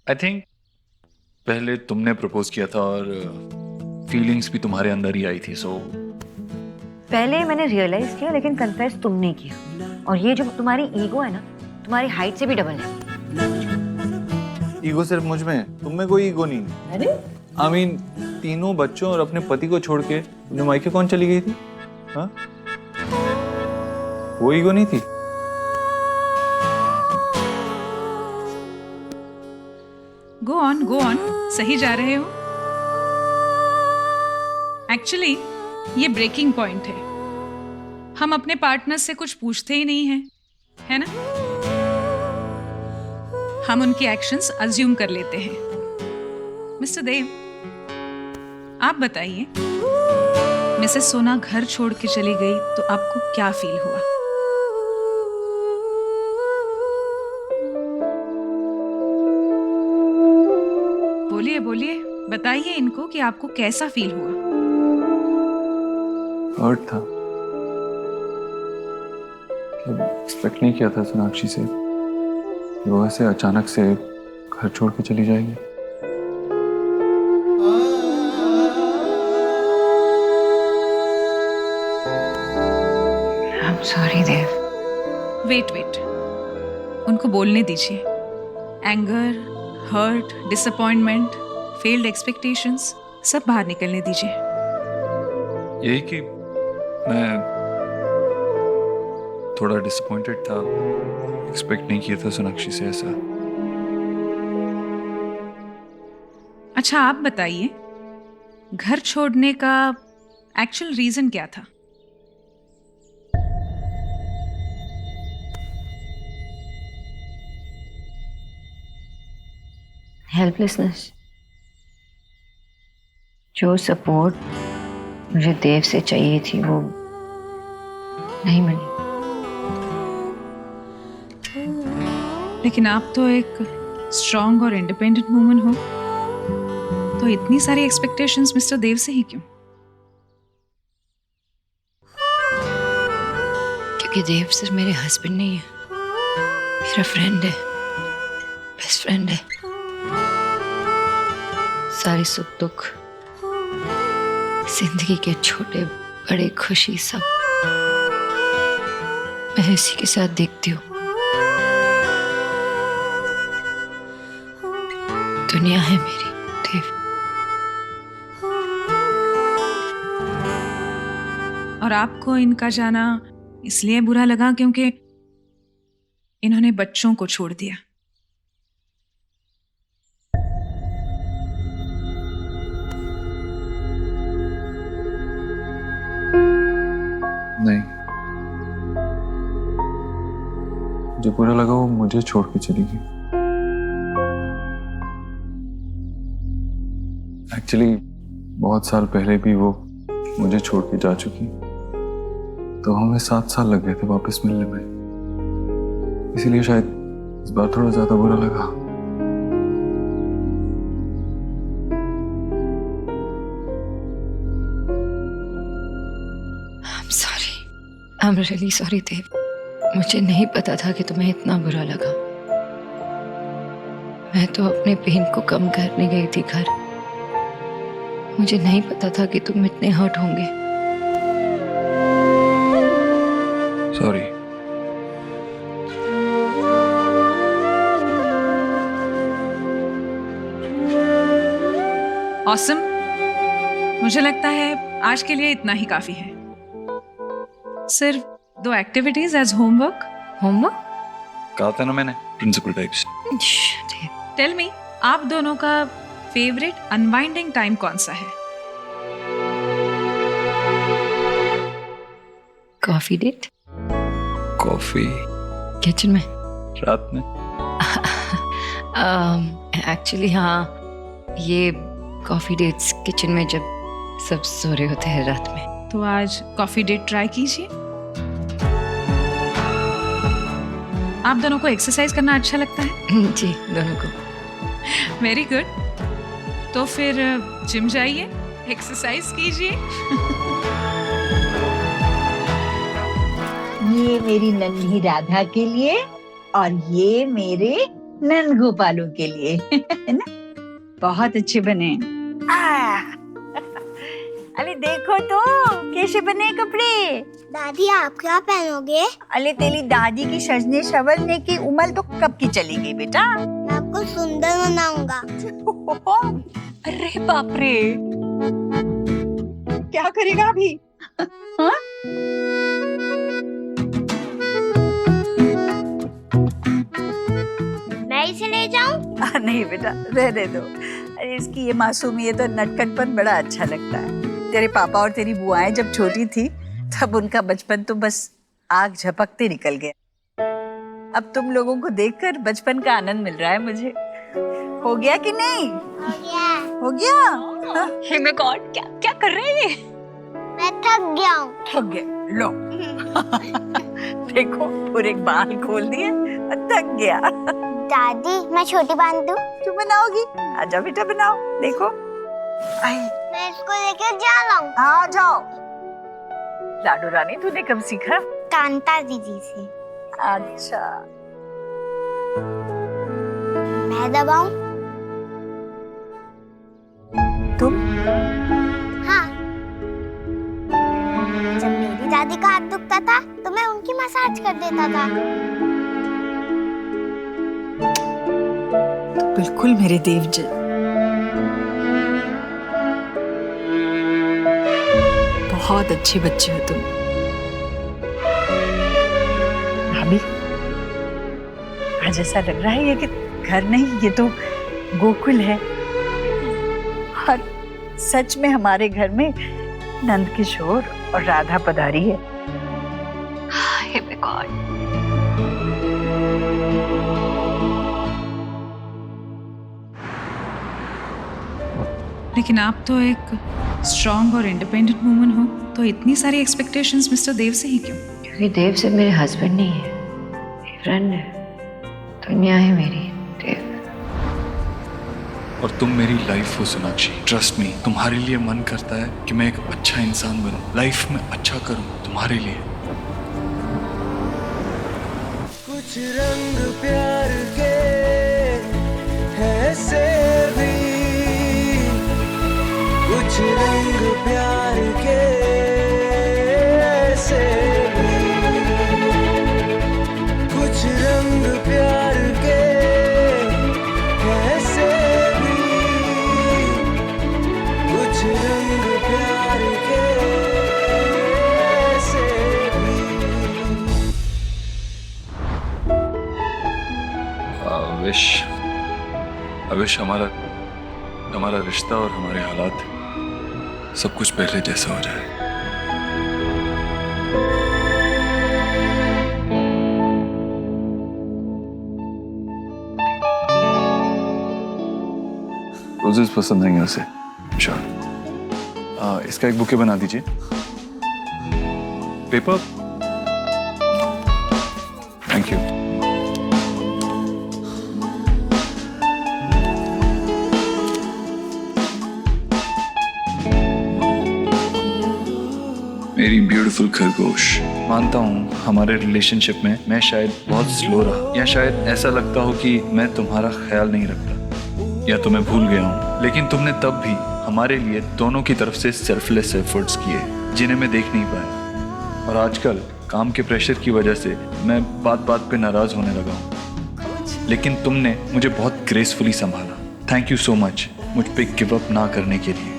I think पहले तुमने propose किया था और फीलिंग्स भी तुम्हारे अंदर ही आई थी, सो पहले मैंने रियलाइज किया लेकिन कन्फेस तुमने किया। और ये जो तुम्हारी ईगो है ना, तुम्हारी हाइट से भी डबल है। ईगो सिर्फ मुझ में है, तुम में कोई ईगो नहीं है। अरे I mean, तीनों बच्चों और अपने पति को छोड़ के तुमने मायके कौन चली गई थी? हाँ? वो ईगो नहीं थी? गो ऑन, सही जा रहे हो। एक्चुअली ये ब्रेकिंग पॉइंट है। हम अपने पार्टनर से कुछ पूछते ही नहीं हैं, है ना? हम उनकी एक्शंस अज्यूम कर लेते हैं। मिस्टर देव, आप बताइए, मिसेस सोना घर छोड़ के चली गई तो आपको क्या फील हुआ? बोलिए बोलिए, बताइए इनको कि आपको कैसा फील हुआ। हर्ट था। एक्सपेक्ट नहीं किया था सोनाक्षी से वो ऐसे अचानक से घर छोड़ के चली जाएगी। I am sorry Dev. Wait, उनको बोलने दीजिए। Anger, hurt, disappointment, failed expectations सब बाहर निकलने दीजिए। यही कि मैं थोड़ा डिसअपॉइंटेड था, एक्सपेक्ट नहीं किया था सोनाक्षी से ऐसा। अच्छा, आप बताइए, घर छोड़ने का एक्चुअल रीजन क्या था? हेल्पलेसनेस। जो सपोर्ट मुझे देव से चाहिए थी वो नहीं मिली। लेकिन आप तो एक स्ट्रॉन्ग और इंडिपेंडेंट वुमन हो, तो इतनी सारी एक्सपेक्टेशंस मिस्टर देव से ही क्यों? क्योंकि देव सिर्फ मेरे हस्बैंड नहीं है, मेरा फ्रेंड है, बेस्ट फ्रेंड है। सारी सुख दुख, जिंदगी के छोटे बड़े खुशी सब मैं इसी के साथ देखती हूँ। दुनिया है मेरी देव। और आपको इनका जाना इसलिए बुरा लगा क्योंकि इन्होंने बच्चों को छोड़ दिया। नहीं, जो बुरा लगा वो मुझे छोड़ के चली गई। एक्चुअली बहुत साल पहले भी वो मुझे छोड़ के जा चुकी, तो हमें 7 साल लग गए थे वापस मिलने में। इसीलिए शायद इस बार थोड़ा ज्यादा बुरा लगा। I'm really sorry देव। मुझे नहीं पता था कि तुम्हें इतना बुरा लगा। मैं तो अपने पेन को कम करने गई थी घर। मुझे नहीं पता था कि तुम इतने हर्ट होंगे। सॉरी। ऑसम, मुझे लगता है आज के लिए इतना ही काफी है। सिर्फ 2 एक्टिविटीज एज होमवर्क। होमवर्क? कहा था ना मैंने, प्रिंसिपल टाइप्स। टेल मी, आप दोनों का फेवरेट अनवाइंडिंग टाइम कौन सा है? Coffee date. कॉफी किचन में रात में। एक्चुअली हाँ, ये कॉफी डेट्स किचन में जब सब सो रहे होते हैं रात में। तो आज कॉफी डेट ट्राई कीजिए। आप दोनों को एक्सरसाइज करना अच्छा लगता है? जी, दोनों को। Very good. तो फिर जिम जाइए, एक्सरसाइज कीजिए। ये मेरी नन्ही राधा के लिए और ये मेरे नंद गोपालों के लिए है ना? बहुत अच्छे बने हैं। अरे देखो तो कैसे बने कपड़े। दादी आप क्या पहनोगे? अरे तेरी दादी की सजने संवरने की उम्र तो कब की चली गई बेटा। मैं आपको सुंदर बनाऊंगा। अरे बाप रे, क्या करेगा अभी? हाँ? मैं इसे ले जाऊं? नहीं बेटा, रहने दो। अरे इसकी ये मासूमियत और नटखटपन बड़ा अच्छा लगता है। तेरे पापा और तेरी बुआएं जब छोटी थी तब उनका बचपन तो बस आग झपकते निकल गया। अब तुम लोगों को देखकर बचपन का आनंद मिल रहा है मुझे। हो गया कि नहीं? हो गया। हो गया? हाँ? हे माय गॉड, क्या क्या कर रहे हैं ये? मैं थक गया हूँ। थक गए, लो। देखो पूरे बाल खोल दिए और थक गया। दादी मैं छोटी बांध दूं? तू बनाओगी? आजा बेटा बनाओ। देखो आई, मैं इसको लेकर जा रहा हूँ। आ जाओ। लाडू रानी तूने कब सीखा? कांता दीदी से। अच्छा, मैं दबाऊं? तुम? हाँ। जब मेरी दादी का हाथ दुखता था तो मैं उनकी मसाज कर देता था। बिल्कुल मेरे देव जी। बहुत अच्छे बच्चे हो तुम। भाभी, आज ऐसा लग रहा है ये कि घर नहीं, ये तो गोकुल है। और सच में हमारे घर में नंद किशोर और राधा पधारी है। Hey my God. लेकिन आप तो एक स्ट्रॉन्ग और इंडिपेंडेंट वुमन हो, तो इतनी सारी एक्सपेक्टेशंस मिस्टर देव से ही क्यों? क्योंकि देव से मेरे हस्बैंड नहीं है, मेरी फ्रेंड है, दुनिया है मेरी देव। और तुम मेरी लाइफ हो सोनाक्षी। ट्रस्ट मी, तुम्हारे लिए मन करता है कि मैं एक अच्छा इंसान बनूं, लाइफ में अच्छा करूं तुम्हारे लिए। कुछ रंग प्यार के ऐसे भी, कुछ रंग प्यार के ऐसे भी, कुछ रंग प्यार के ऐसे भी, कुछ रंग प्यार के ऐसे भी। I wish हमारा रिश्ता और हमारे हालात सब कुछ पहले जैसा हो जाए। रोजेस पसंद नहीं है उसे। श्योर। इसका एक बुके बना दीजिए। पेपर। Thank you. मेरी ब्यूटीफुल खरगोश, मानता हूँ हमारे रिलेशनशिप में मैं शायद बहुत स्लो रहा, या शायद ऐसा लगता हो कि मैं तुम्हारा ख्याल नहीं रखता या तुम्हें भूल गया हूँ, लेकिन तुमने तब भी हमारे लिए दोनों की तरफ से सेल्फलेस एफर्ट्स किए जिन्हें मैं देख नहीं पाया। और आजकल काम के प्रेशर की वजह से मैं बात बात पे नाराज होने लगा हूँ, लेकिन तुमने मुझे बहुत ग्रेसफुली संभाला। थैंक यू सो मच मुझ पे गिव अप ना करने के लिए।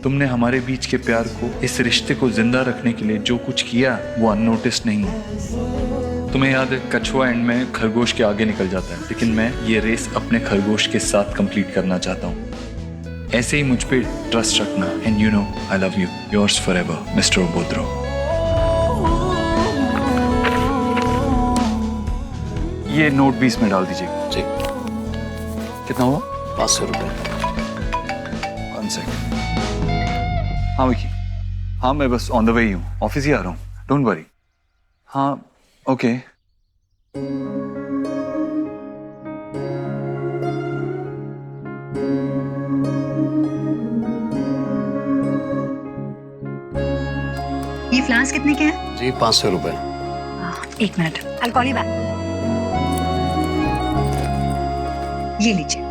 तुमने हमारे बीच के प्यार को, इस रिश्ते को जिंदा रखने के लिए जो कुछ किया वो अननोटिस्ड नहीं है। तुम्हें याद है कछुआ एंड में खरगोश के आगे निकल जाता है, लेकिन मैं ये रेस अपने खरगोश के साथ कंप्लीट करना चाहता हूँ। ऐसे ही मुझ पे ट्रस्ट रखना। And you know I love you, yours forever mister Obodro. ये नोट भी इसमें डाल दीजिए। जी। कितना हुआ? 500 रुपये। 1 सेकंड। हाँ विकी, हाँ मैं बस ऑन द वे ही हूँ, ऑफिस ही आ रहा हूँ, डोंट वरी। हाँ ओके। ये फ्लावर्स कितने के हैं? जी 500 रुपये। एक minute, I'll call you back. ये लीजिए।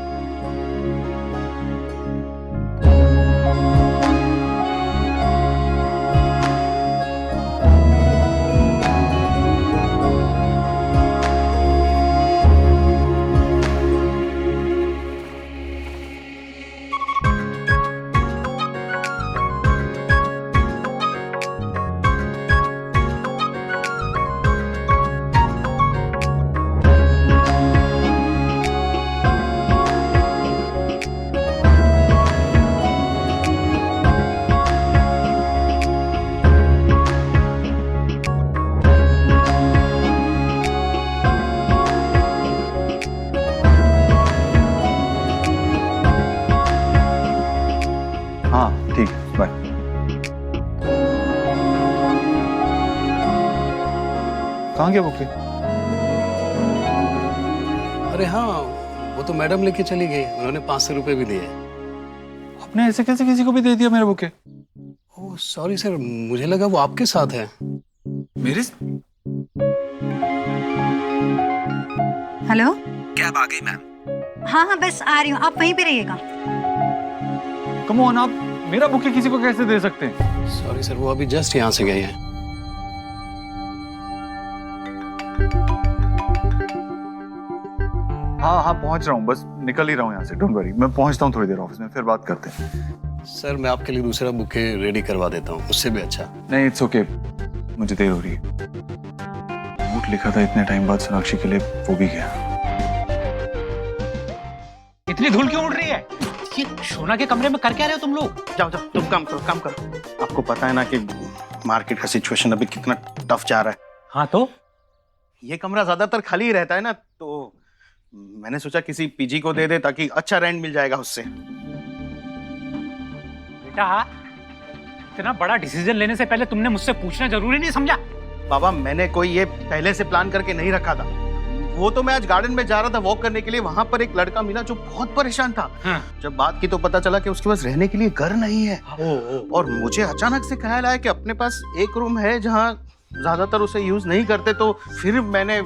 हाँ ठीक है, बाय। कहाँ गया बुके? अरे हाँ, वो तो मैडम लेके चली गई, उन्होंने 500 रुपए भी दिए। आपने ऐसे कैसे किसी को भी दे दिया मेरे बुके? ओह सॉरी सर, मुझे लगा वो आपके साथ है। मेरे हेलो, कैब आ गई मैम। हाँ हाँ बस आ रही हूँ, आप वहीं पे रहिएगा। कम ऑन, आप मेरा बुके किसी को कैसे दे सकते हैं? सॉरी सर, वो अभी जस्ट यहाँ से गई है। हाँ हाँ पहुंच रहा हूँ, बस निकल ही रहा हूँ यहाँ से। डोंट वरी, मैं पहुंचता हूँ थोड़ी देर ऑफिस में, फिर बात करते हैं। सर मैं आपके लिए दूसरा बुके रेडी करवा देता हूँ, उससे भी अच्छा। नहीं इट्स ओके, मुझे देर हो रही है। नोट लिखा था इतने टाइम बाद सोनाक्षी के लिए, वो भी गया। इतनी धूल क्यों उड़ रही है? ये सोना के कमरे में कर क्या रहे हो तुम लोग? जाओ जाओ, तुम काम करो, काम करो। आपको पता है ना कि मार्केट का सिचुएशन अभी कितना टफ जा रहा है। हाँ तो ये कमरा ज्यादातर खाली ही रहता है ना, तो मैंने सोचा किसी पीजी को दे दे ताकि अच्छा रेंट मिल जाएगा उससे। बेटा, इतना बड़ा डिसीजन लेने से पहले तुमने मुझसे पूछना जरूरी नहीं समझा? बाबा मैंने कोई ये पहले से प्लान करके नहीं रखा था। वो तो मैं आज गार्डन में जा रहा था वॉक करने के लिए, वहां पर एक लड़का मिला जो बहुत परेशान था। हाँ। जब बात की तो पता चला कि उसके पास रहने के लिए घर नहीं है। और मुझे अचानक से ख्याल आया कि अपने पास एक रूम है जहाँ ज्यादातर उसे यूज नहीं करते, तो फिर मैंने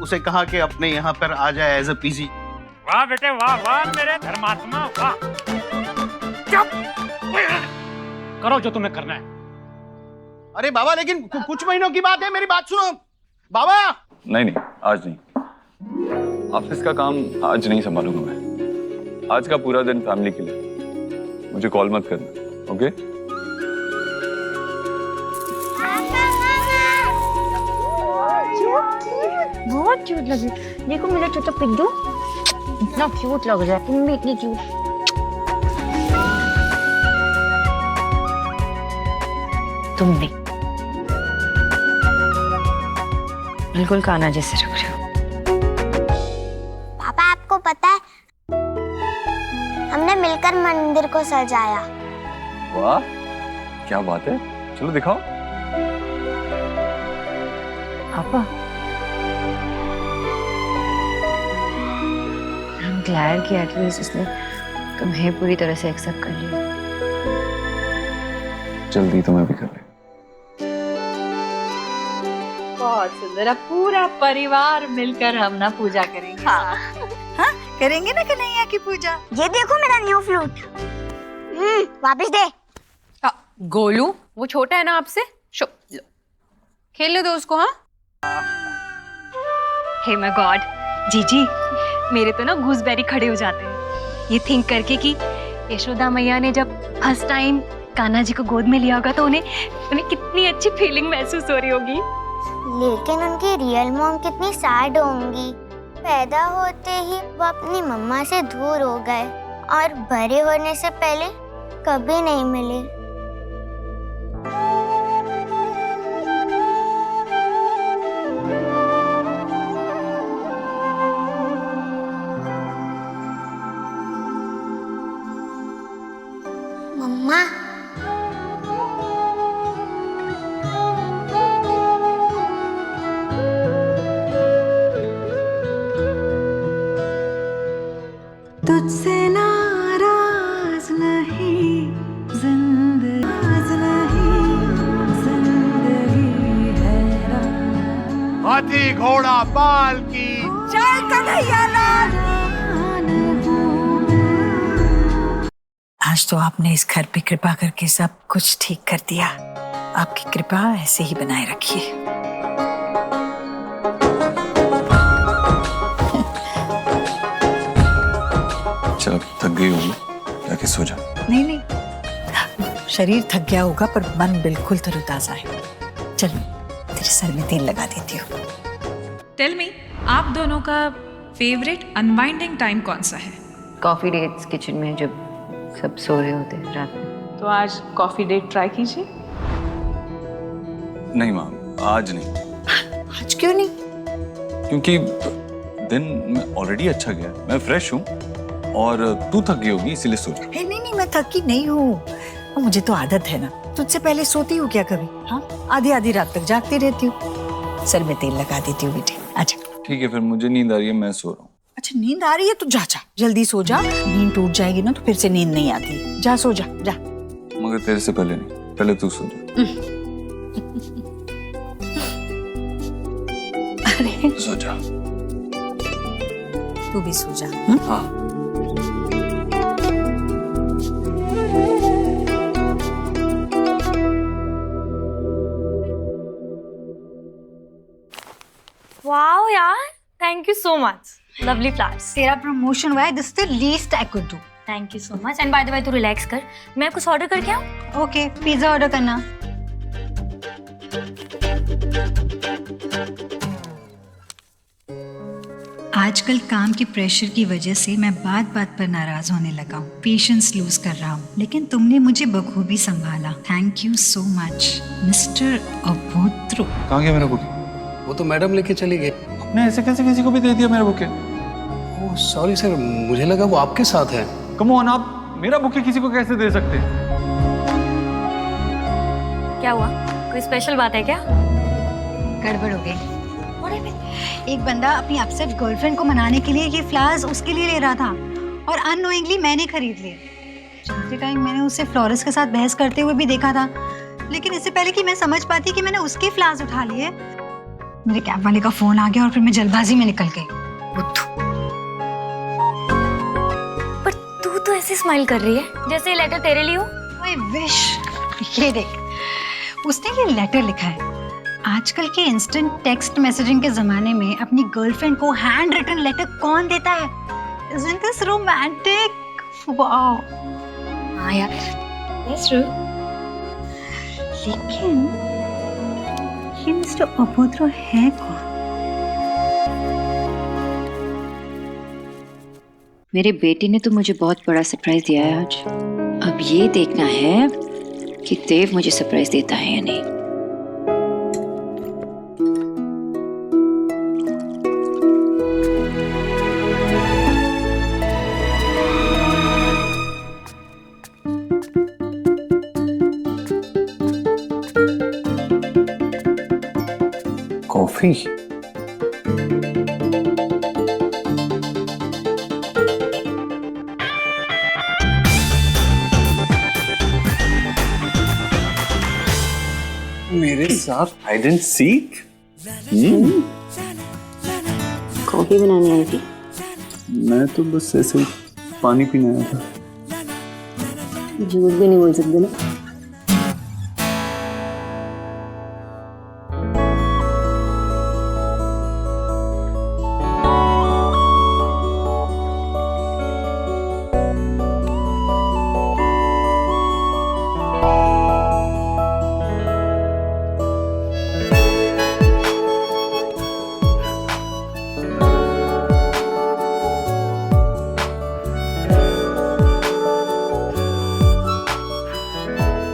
उसे कहा कि अपने यहाँ पर आ जाए एज अ पीजी। वाह बेटे वाह, वाह मेरे धर्मात्मा, वाह। करो जो तुम्हें करना है। अरे बाबा लेकिन कुछ महीनों की बात है, मेरी बात सुनो बाबा। नहीं नहीं, आज नहीं। ऑफिस का काम आज नहीं संभालूंगा मैं। आज का पूरा दिन फैमिली के लिए। मुझे कॉल मत करना, ओके? बहुत क्यूट लगी। देखो मेरा छोटा पिग्गू इतना क्यूट लग रहा है, तुम भी इतनी क्यूट। तुम भी बिल्कुल कान्हा जैसे लग रहे हो। पापा आपको पता है हमने मिलकर मंदिर को सजाया। वाह क्या बात है, चलो दिखाओ। पापा I'm glad कि एटलीस्ट उसने तुम्हें पूरी तरह से एक्सेप्ट कर लिया। जल्दी तुम्हें भी कर ले। बहुत सुंदर। अब पूरा परिवार मिलकर हम ना पूजा करेंगे। हाँ हाँ करेंगे ना कन्हैया की पूजा। ये देखो मेरा न्यू फ्लूट। वापस दे। गोलू वो छोटा है ना आपसे, खेलने दो उसको। हाँ हे माय गॉड, जीजी मेरे तो ना गूसबेरी खड़े हो जाते हैं ये थिंक करके कि यशोदा मैया ने जब फर्स्ट टाइम कान्हा जी को गोद में लिया होगा तो उन्हें कितनी अच्छी फीलिंग महसूस हो रही होगी। लेकिन उनकी रियल मॉम कितनी सैड होंगी। पैदा होते ही वो अपनी मम्मा से दूर हो गए और बड़े होने से पहले कभी नहीं मिले। मम्मा तुझसे नाराज नहीं जिंदगी है। हाथी घोड़ा पाल की जय कन्हैया लाल। आज तो आपने इस घर पे कृपा करके सब कुछ ठीक कर दिया। आपकी कृपा ऐसे ही बनाए रखिए। चल थक गई होगी, जाके सो जा। नहीं नहीं, शरीर थक गया होगा पर मन बिल्कुल तरोताजा है। चल तेरे सर में तेल लगा देती हूँ। टेल मी, आप दोनों का फेवरेट अनवाइंडिंग टाइम कौन सा है? कॉफी डेट्स किचन में जब सब सो रहे होते हैं रात में। तो आज कॉफी डेट ट्राई कीजिए। नहीं माँ, आज नहीं। आज क्यों नहीं? क्योंकि दिन में ऑलरेडी अच्छा गया, मैं फ्रेश हूँ और तू थक गई होगी इसीलिए सो जा। नहीं नहीं, मैं थकी नहीं हूँ। मुझे तो आदत है ना, तुझसे पहले सोती हूँ क्या कभी? हाँ, आधी आधी रात तक जागती रहती हूँ। सर में तेल लगा देती हूँ बेटे। अच्छा ठीक है, फिर मुझे नींद आ रही है, मैं सो रहा हूँ। अच्छा नींद आ रही है तो जा जा, जल्दी सो जा। नींद टूट जाएगी ना तो फिर से नींद नहीं आती। जा सो जा जा। मगर तेरे से पहले नहीं, पहले तू सो जा। अरे सो जा। तू भी सो जा। हाँ। वाओ यार, thank you so much. Lovely flowers. तेरा प्रमोशन हुआ है, this the least I could do. Thank you so much. And by the way तू रिलैक्स कर, मैं कुछ ऑर्डर करके आऊँ? ओके, पिज्जा ऑर्डर करना। आजकल काम के प्रेशर की वजह से मैं बात बात पर नाराज होने लगा हूँ, पेशेंस लूज कर रहा हूँ, लेकिन तुमने मुझे बखूबी संभाला। Thank you so much mister Abhodro. कहाँ गया मेरा बुके? वो तो मैडम लेके चली गई। आपने ऐसे कैसे किसी को भी दे दिया मेरा बुके? ओह सॉरी सर, मुझे लगा वो आपके साथ है। कम ऑन, आप मेरा बुके किसी को कैसे दे सकते हैं? क्या हुआ? कोई स्पेशल बात है क्या? गड़बड़ हो गई। एक बंदा अपनी अपसेट गर्लफ्रेंड को मनाने के लिए ये फ्लावर्स उसके लिए ले रहा था और अननोइंगली मैंने खरीद लिए। चलते टाइम मैंने उसे फ्लोरिस्ट के साथ बहस करते हुए भी देखा था, लेकिन इससे पहले कि मैं समझ पाती कि मैंने उसके फ्लावर्स उठा लिए, मेरे कैब वाले का फोन आ गया और फिर मैं जल्दबाजी में निकल गई। बुद्धू। पर तू तो ऐसे स्माइल कर रही है जैसे ये लेटर तेरे लिए हो। I wish. ये देख, उसने ये लेटर लिखा है। आजकल के इंस्टेंट टेक्स्ट मैसेजिंग के जमाने में अपनी गर्लफ्रेंड को हैंड रिटन लेटर कौन देता है? Isn't this romantic? Wow. हाँ यार, that's true. लेकिन ये मिस्टर अभोद्रो है कौन? मेरे बेटे ने तो मुझे बहुत बड़ा सरप्राइज दिया है आज। अब ये देखना है कि देव मुझे सरप्राइज देता है या नहीं। कॉफी? मेरे साथ हाइड एंड सीक? कॉफी बनाने आई थी। मैं तो बस ऐसे ही पानी पीने आया था। झूठ भी नहीं बोल सकते ना।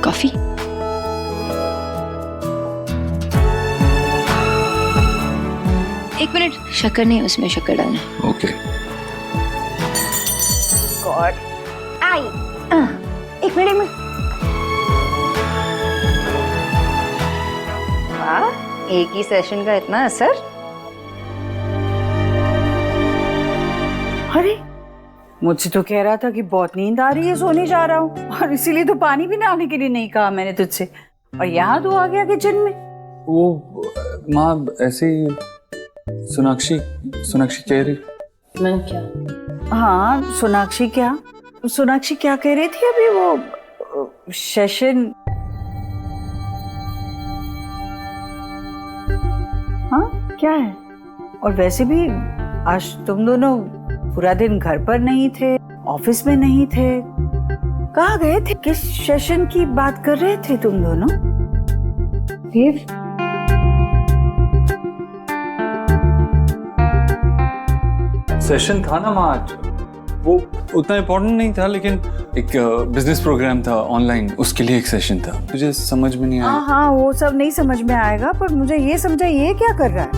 कॉफी? एक मिनट, शक्कर नहीं, उसमें शक्कर डालना। ओके। गॉड, आई एक मिनट। वाह, एक ही सेशन का इतना असर। अरे मुझसे तो कह रहा था कि बहुत नींद आ रही है, सोने जा रहा हूँ, और इसीलिए तो पानी भी लाने के लिए नहीं कहा मैंने तुझसे, और यहाँ तो आ गया किचन में। वो माँ ऐसे ही सोनाक्षी कह रही। मैं क्या? हाँ सोनाक्षी क्या? सोनाक्षी क्या कह रही थी अभी? वो सेशन? हाँ क्या है? और वैसे भी आज तुम दोनों पूरा दिन घर पर नहीं थे, ऑफिस में नहीं थे, कहाँ गए थे? किस सेशन की बात कर रहे थे तुम दोनों? देव, सेशन था ना माँ आज, वो उतना इम्पोर्टेंट नहीं था, लेकिन एक बिजनेस प्रोग्राम था ऑनलाइन, उसके लिए एक सेशन था। तुझे समझ में नहीं आया? हाँ हाँ, वो सब नहीं समझ में आएगा, पर मुझे ये समझा ये क्या कर रहा है?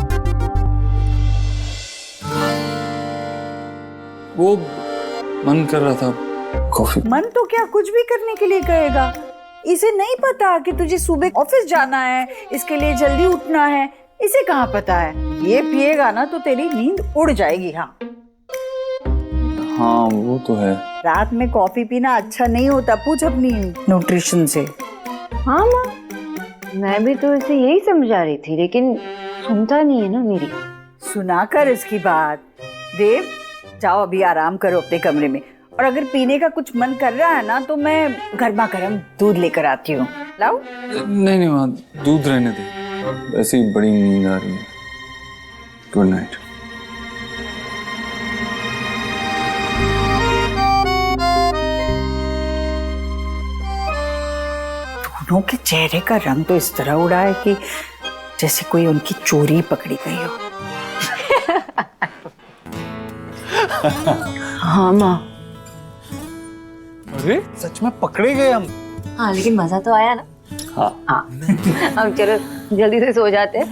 वो मन कर रहा था कॉफी। मन तो क्या कुछ भी करने के लिए कहेगा। इसे नहीं पता कि तुझे सुबह ऑफिस जाना है, इसके लिए जल्दी उठना है, इसे कहाँ पता है? ये पिएगा ना तो तेरी नींद उड़ जाएगी। हाँ हाँ वो तो है। रात में कॉफी पीना अच्छा नहीं होता, पूछ अपनी न्यूट्रिशन से। हाँ माँ, मैं भी तो इसे यही समझा रही थी, लेकिन सुनता नहीं है ना मेरी। सुना कर इसकी बात। देव, जाओ अभी आराम करो अपने कमरे में, और अगर पीने का कुछ मन कर रहा है ना तो मैं गर्मा गर्म दूध लेकर आती हूँ। लाओ? नहीं नहीं माँ, दूध रहने दे, वैसे ही बड़ी नींद आ रही है। Good night. दोनों के चेहरे का रंग तो इस तरह उड़ा है कि जैसे कोई उनकी चोरी पकड़ी गई हो। हाँ माँ। अरे सच में पकड़े गए हम। हाँ लेकिन मजा तो आया ना। हाँ हाँ अब चलो जल्दी से सो जाते हैं,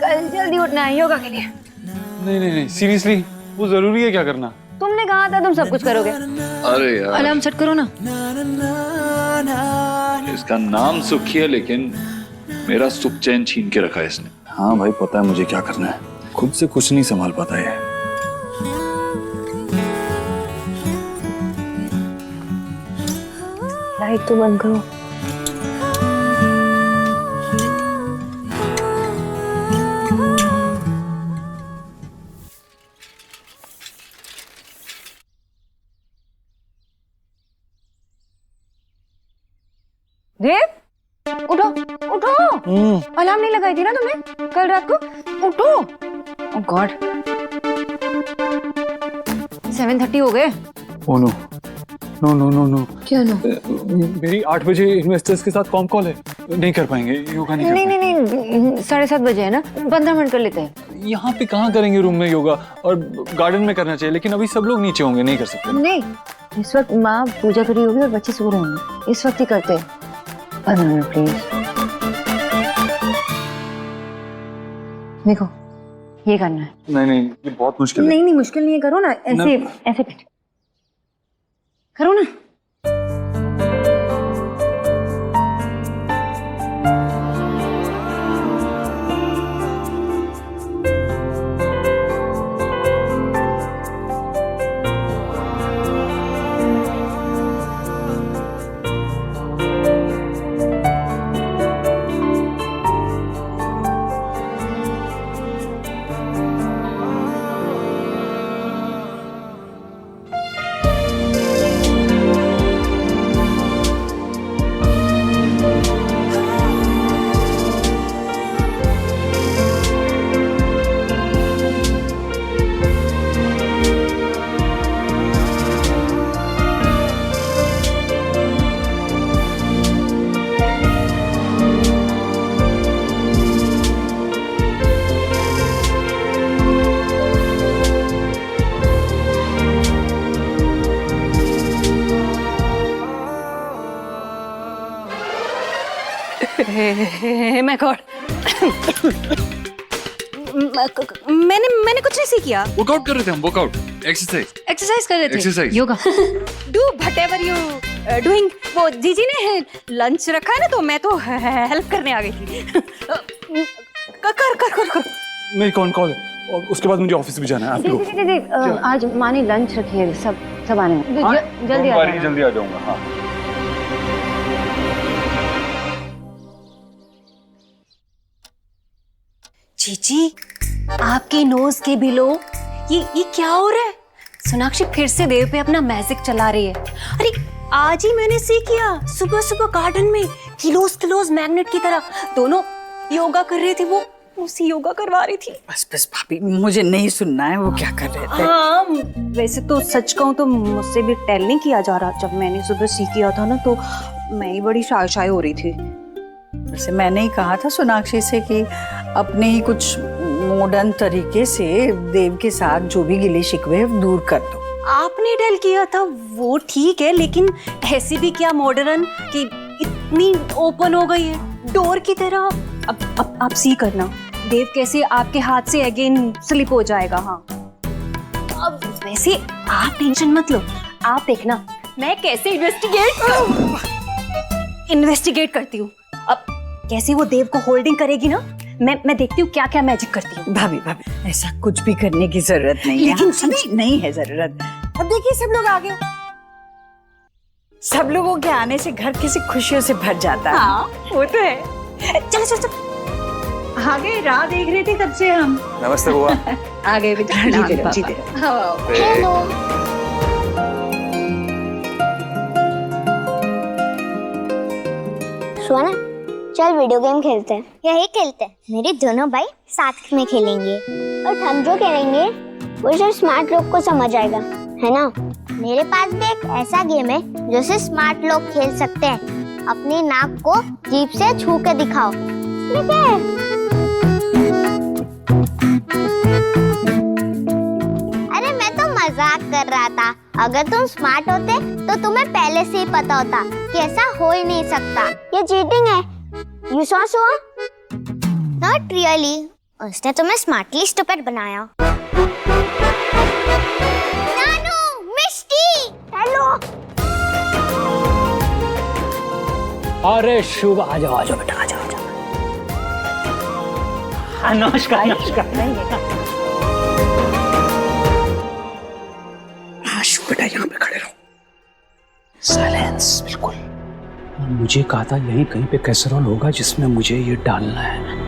कल जल्दी उठना है योगा के लिए। नहीं नहीं नहीं, सीरियसली वो जरूरी है क्या करना? तुमने कहा था तुम सब कुछ करोगे। अरे यार, अलार्म सेट करो ना। इसका नाम सुखी है, लेकिन मेरा सुख चैन छीन के रखा है इसने। हाँ भाई, पता है मुझे क्या करना है, खुद से कुछ नहीं संभाल पाता है। लाइट तो बंद करो। देव, उठो उठो। अलार्म नहीं लगाई थी ना तुमने कल रात को? उठो। ओह गॉड, 7:30 हो गए। Oh no no no no no. क्या नो? मेरी 8 बजे इन्वेस्टर्स के साथ कॉल है, नहीं कर पाएंगे, योगा नहीं कर नहीं नहीं नहीं, 7:30 बजे है ना, 15 मिनट कर लेते हैं। पाएंगे। यहाँ पे कहाँ करेंगे रूम में योगा, और गार्डन में करना चाहिए, लेकिन अभी सब लोग नीचे होंगे, नहीं कर सकते। नहीं, इस वक्त माँ पूजा करी होगी और बच्चे सो रहे होंगे, इस वक्त ही करते हैं। 15 मिनट प्लीज। देखो ये करना है। नहीं नहीं, ये बहुत मुश्किल है। नहीं नहीं, मुश्किल नहीं है, करो ना, ऐसे ऐसे करो ना। मैं गॉड, मैंने कुछ नहीं किया। वर्कआउट कर रहे थे हम, वर्कआउट, एक्सरसाइज कर रहे थे। Exercise, yoga. Do whatever you doing. वो जीजी ने लंच रखा है ना, तो मैं तो हेल्प करने आ गई थी। कर। मेरी कॉल है, और उसके बाद मुझे ऑफिस भी जाना है। दीदी, आज माँ ने लंच रखी है, सब आने में। जल्दी आ जाना। जल्दी आ जाऊंगा। हाँ जीजी, आपके नोज के बिलो, ये क्या हो रहा है? सोनाक्षी फिर से देव पे अपना मैजिक चला रही है। अरे आज ही मैंने सीख किया, सुबह सुबह गार्डन में किलोज मैग्नेट की तरह दोनों योगा कर रहे थे। वो उसी योगा करवा रही थी। बस बस भाभी, मुझे नहीं सुनना है वो क्या कर रहे थे। हाँ, वैसे तो सच कहूँ तो मुझसे भी टेल नहीं किया जा रहा। जब मैंने सुबह सीख किया था ना तो मैं ही बड़ी शाय हो रही थी। वैसे मैंने ही कहा था सोनाक्षी से कि अपने ही कुछ मॉडर्न तरीके से देव के साथ जो भी गिले शिकवे दूर कर दो। आपने टेल किया था वो ठीक है, लेकिन ऐसी भी क्या मॉडर्न कि इतनी ओपन हो गई है डोर की तरह। अब आप सी करना, देव कैसे आपके हाथ से अगेन स्लिप हो जाएगा। हाँ, अब वैसे आप टेंशन मत लो, आप देखना मैं कैसे इन्वेस्टिगेट करती हूँ। अब कैसे वो देव को होल्डिंग करेगी ना, मैं देखती हूँ क्या क्या मैजिक करती हूँ। भाभी भाभी, ऐसा कुछ भी करने की जरूरत नहीं है। लेकिन नहीं है जरूरत। अब देखिए सब लोग आ गए। सब लोगों के आने से घर कैसे खुशियों से भर जाता है। हाँ, वो तो है। चलो चलो चलो, आगे राह देख रहे थे कब से हम। नमस्ते बुआ। आ गए बेटा, जीते रहो, जीते रहो। हेलो। सोना, चल वीडियो गेम खेलते हैं। यही खेलते हैं। मेरे दोनों भाई साथ में खेलेंगे और हम जो खेलेंगे वो सिर्फ स्मार्ट लोग को समझ आएगा, है ना? मेरे पास भी एक ऐसा गेम है जो सिर्फ स्मार्ट लोग खेल सकते हैं। अपनी नाक को जीभ से छू के दिखाओ। ठीक है? अरे मैं तो मजाक कर रहा था। अगर तुम स्मार्ट होते तो तुम्हें पहले से ही पता होता कि ऐसा हो ही नहीं सकता। ये चीटिंग है। You saw so? Not really. उसने तुम्हें स्मार्टली स्टूपिड बनाया। नानू, मिष्टी, हेलो। अरे शुभ, आ जाओ बेटा, आ जाओ। नमस्कार नमस्कार। हाँ शुभ बेटा, यहाँ पे खड़े रहो। साइलेंस, बिल्कुल। मुझे कहा था यहीं कहीं पे कैसरोल होगा जिसमें मुझे ये डालना है।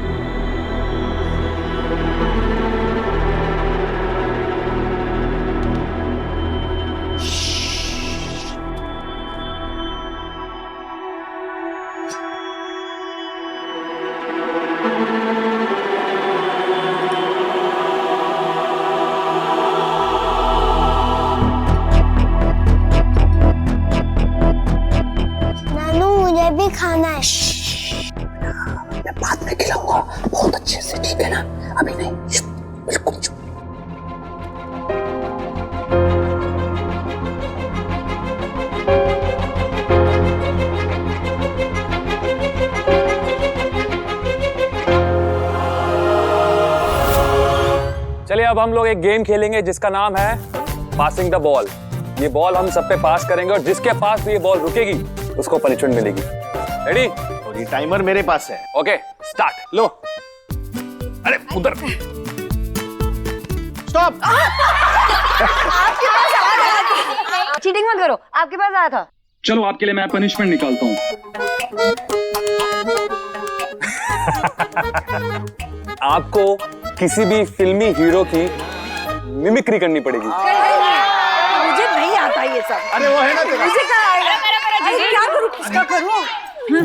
भी खाना है। मैं बाद में खिलाऊंगा बहुत अच्छे से, ठीक है ना? अभी नहीं, बिल्कुल चुप। चलिए अब हम लोग एक गेम खेलेंगे जिसका नाम है पासिंग द बॉल। ये बॉल हम सब पे पास करेंगे और जिसके पास भी ये बॉल रुकेगी उसको पनिशमेंट मिलेगी। रेडी? और ये टाइमर मेरे पास है। Okay, start. लो। अरे उधर। स्टॉप। आपके पास आया था। चीटिंग मत करो, आपके पास आया था। चलो आपके लिए मैं पनिशमेंट निकालता हूँ। आपको किसी भी फिल्मी हीरो की मिमिक्री करनी पड़ेगी। मुझे नहीं आता ये सब। अरे वो है ना तेरा। मुझे कहाँ आएगा? अरे क्या करूँ, किसका करूँ?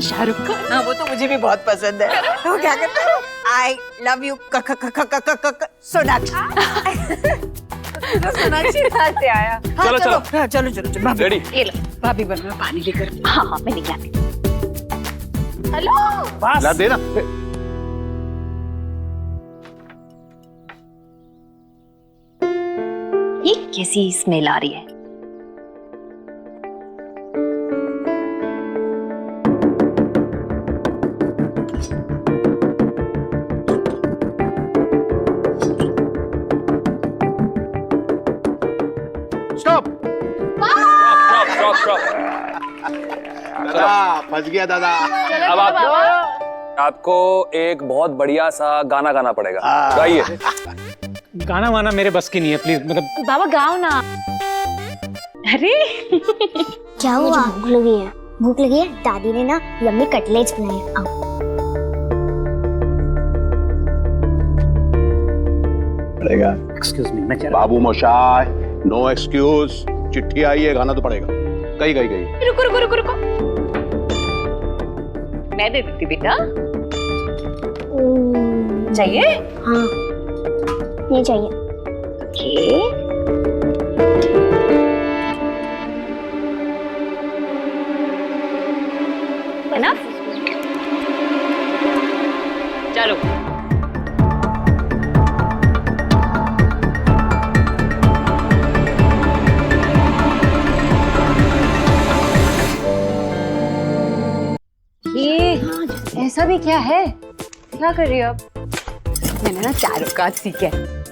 शाहरुख खान। हाँ, वो तो मुझे भी बहुत पसंद है। तो क्या करता हूँ? I love you Sonakshi. Sonakshi कहाँ से आया? चलो चलो चलो चलो चलो। भाभी, रेडी? ये लो, भाभी बन मैं पानी लेकर। हाँ हाँ, मैं लेके आती। हेलो। ला देना। ये कैसी स्मेल आ रही है? स्टॉप। स्टॉप। दादा फंस गया दादा। अब आपको एक बहुत बढ़िया सा गाना गाना पड़ेगा। गाइए। गाना वाना मेरे बस की नहीं है, प्लीज। मतलब बाबा गाओ ना। अरे क्या हुआ? भूख लगी है। भूख लगी है? दादी ने ना यम्मी कटलेट्स बनाए। आओ। एक्सक्यूज मी, मैं बाबू मोशाय नो एक्सक्यूज, चिट्ठी आई है, गाना तो पड़ेगा। गई गई गई। रुको रुको रुको रुको, मैं दे देती बेटा। चाहिए? हाँ, ये चाहिए। ओके। बना? चलो। ये ऐसा भी क्या है? क्या कर रही हो आप? मैंने ना चारुकाज सीखा है,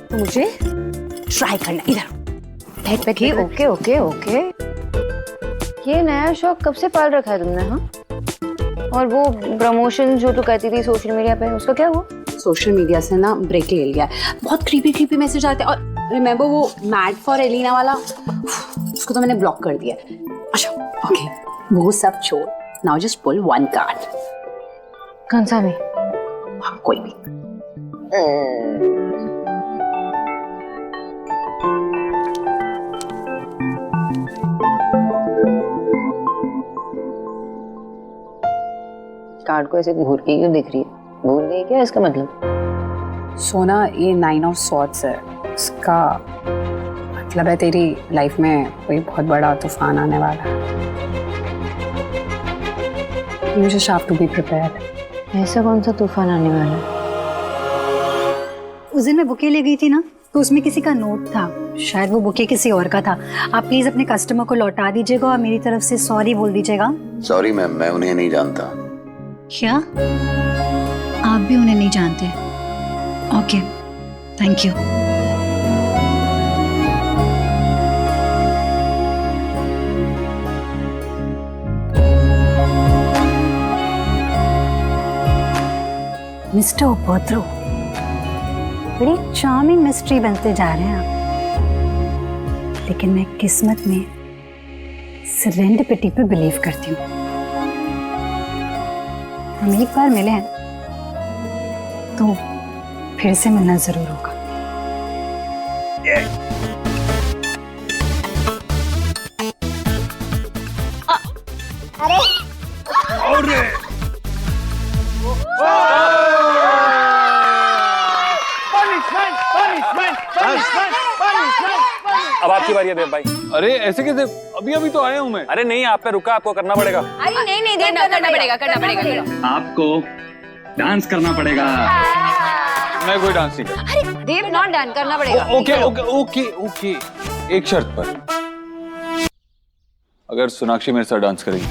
तो मुझे ट्राई करना। इधर बैठ बैठ। Okay okay okay. ये नया शौक कब से पाल रखा है तुमने? हाँ, और वो प्रमोशन जो तू कहती थी सोशल मीडिया पे, उसका क्या हुआ? सोशल मीडिया से ना ब्रेक ले लिया है। बहुत क्रीपी मैसेज आते हैं। और रिमेम्बर वो मैड फॉर एलिना वाला, उसको तो मैंने ब्लॉक कर दिया। अच्छा ओके, वो सब छोड़, now just pull one card. कौन सा भी? हाँ, कोई भी। कार्ड को ऐसे घूर के क्यों दिख रही है? भूल गई क्या इसका मतलब? सोना, ये 9 ऑफ सॉर्ड्स है। इसका मतलब है तेरी लाइफ में कोई बहुत बड़ा तूफान आने वाला है। You just have to be prepared. ऐसा कौन सा तूफान आने वाला है? उस दिन मैं बुके ले गई थी ना, तो उसमें किसी का नोट था। शायद वो बुके किसी और का था। आप प्लीज अपने कस्टमर को लौटा दीजिएगा और मेरी तरफ से सॉरी बोल दीजिएगा। सॉरी मैम, मैं उन्हें नहीं जानता। क्या आप भी उन्हें नहीं जानते? Okay, thank you. मिस्टर उपद्रव, बड़ी चार्मिंग मिस्ट्री बनते जा रहे हैं आप। लेकिन मैं किस्मत में सेरेंडिपिटी पे बिलीव करती हूँ। हम एक बार मिले हैं तो फिर से मिलना जरूर होगा। अरे अब आपकी बारी है देव भाई। अरे ऐसे कैसे? अभी अभी तो आया हूँ मैं। अरे नहीं, आप पे रुका, आपको करना पड़ेगा। अरे नहीं देव, करना पड़ेगा। आपको डांस करना पड़ेगा। मैं कोई डांस नहीं कर। अरे देव, नॉट डांस करना पड़ेगा। ओके ओके ओके ओके, एक शर्त पर, अगर सोनाक्षी मेरे साथ डांस करेगी।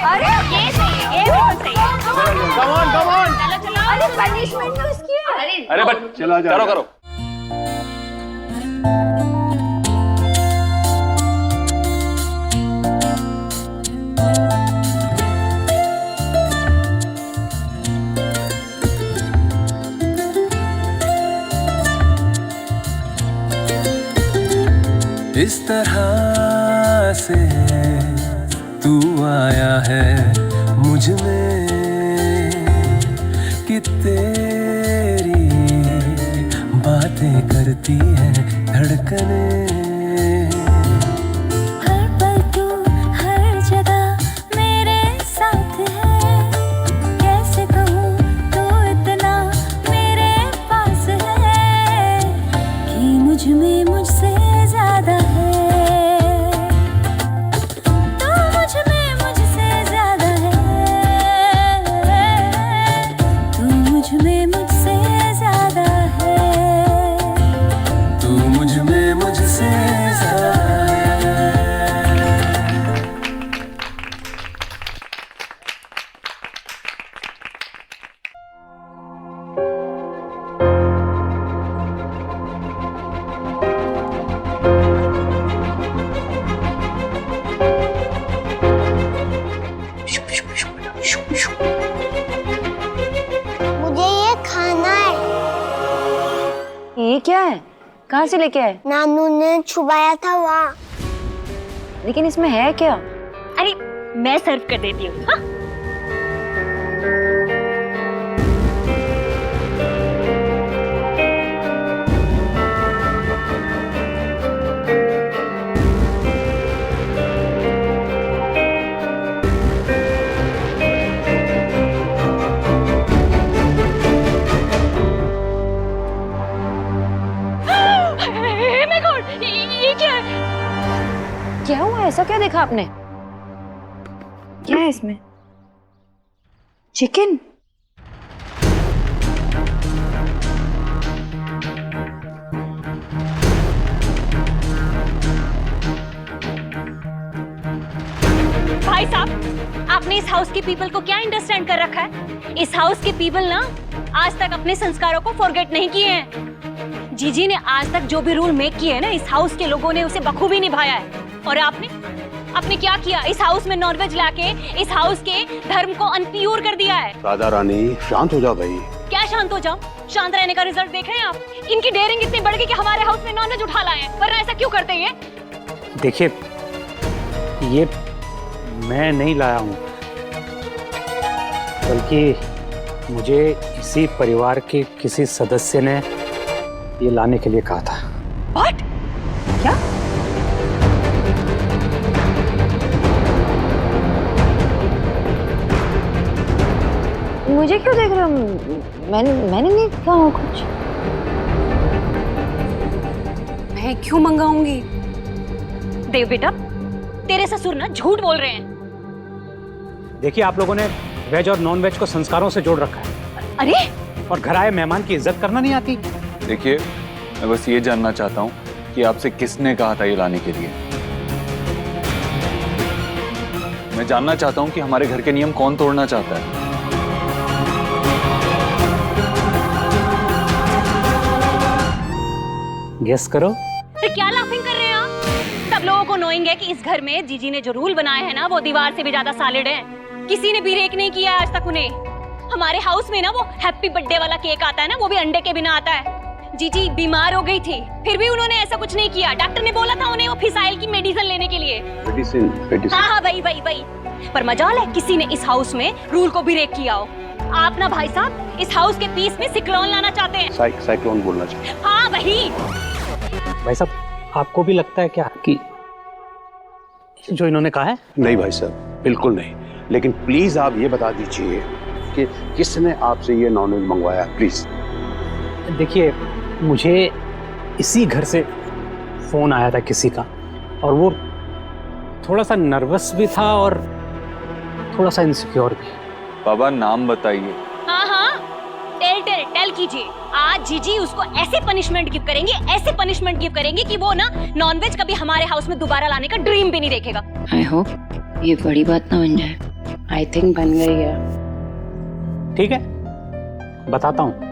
अरे ये सही है, ये बिल्कुल सही है। Come on come on. चलो। अरे पनिशमेंट तो इसकी है। अरे बट करो करो। इस तरह से तू आया है मुझ में कि तेरी बातें करती है धड़कने। हर पल तू हर जगह मेरे साथ है, कैसे कहूँ तू इतना मेरे पास है कि मुझ में मुझसे ज्यादा है। तू मुझ में मुझसे ज्यादा है, तू मुझ में मुझसे ज्यादा है, तू मुझ में मुझसे ज्यादा है। मुझे ये खाना है। ये क्या है? कहाँ से लेके आए? नानू ने छुपाया था वहाँ। लेकिन इसमें है क्या? अरे मैं सर्व कर देती हूँ। हाँ? ऐसा क्या देखा आपने? क्या है इसमें? चिकन? भाई साहब, आपने इस हाउस के पीपल को क्या अंडरस्टैंड कर रखा है? इस हाउस के पीपल ना आज तक अपने संस्कारों को फॉरगेट नहीं किए हैं। जीजी ने आज तक जो भी रूल मेक किए हैं ना, इस हाउस के लोगों ने उसे बखूबी निभाया है। और आपने क्या किया? इस हाउस में नॉनवेज लाके इस हाउस के धर्म को अनप्योर कर दिया है। राधा रानी शांत हो जाओ भाई। क्या शांत हो जाऊं? शांत रहने का रिजल्ट देख रहे हैं आप? इनकी डेयरिंग इतनी बढ़ गई कि हमारे हाउस में नॉनवेज उठा लाए हैं, वरना ऐसा क्यों करते ये? देखिए, ये मैं नहीं लाया हूँ, बल्कि मुझे इसी परिवार के किसी सदस्य ने ये लाने के लिए कहा था। What? क्या? मुझे क्यों देख रहे हो? मैंने नहीं कहा कुछ। मैं क्यों मंगाऊंगी? देव बेटा, तेरे ससुर ना झूठ बोल रहे हैं। देखिए, आप लोगों ने वेज और नॉन वेज को संस्कारों से जोड़ रखा है। अरे, और घर आए मेहमान की इज्जत करना नहीं आती। देखिए, मैं बस ये जानना चाहता हूँ कि आपसे किसने कहा था ये लाने के लिए। मैं जानना चाहता हूँ कि हमारे घर के नियम कौन तोड़ना चाहता है। गेस करो। फिर क्या लाफिंग कर रहे हैं आप? सब लोगों को नोइंग है कि इस घर में जीजी ने जो रूल बनाए हैं ना, वो दीवार से भी ज्यादा सॉलिड है। किसी ने भी ब्रेक नहीं किया आज तक उन्हें। हमारे हाउस में ना वो हैप्पी बर्थडे वाला केक आता है ना, वो भी अंडे के बिना आता है। जीजी बीमार हो गई थी, फिर भी उन्होंने ऐसा कुछ नहीं किया। डॉक्टर ने बोला था उन्हें वो फिसाइल की मेडिसिन लेने के लिए। मेडिसिन। हाँ, वही। पर मजाल है किसी ने इस हाउस में रूल को ब्रेक किया हो। आप ना भाई साहब इस हाउस के पीस में सिक्लोन लाना चाहते हैं। साइक्लोन बोलना चाहिए। हाँ वही। भाई साहब, आपको भी लगता है क्या कि जो इन्होंने कहा है? नहीं भाई साहब, बिल्कुल नहीं। लेकिन प्लीज आप ये बता दीजिए कि किसने आपसे ये नॉनवेज मंगवाया, प्लीज। देखिए, मुझे इसी घर से फोन आया था किसी का, और वो थोड़ा सा नर्वस भी था और थोड़ा सा इनसिक्योर भी। बाबा, नाम बताइए। हाँ, टेल कीजिए। आज जीजी उसको ऐसे पनिशमेंट गिव करेंगे कि वो ना नॉनवेज कभी हमारे हाउस में दोबारा लाने का ड्रीम भी नहीं देखेगा। आई होप ये बड़ी बात ना बन जाए। आई थिंक बन गई है। ठीक है, बताता हूँ।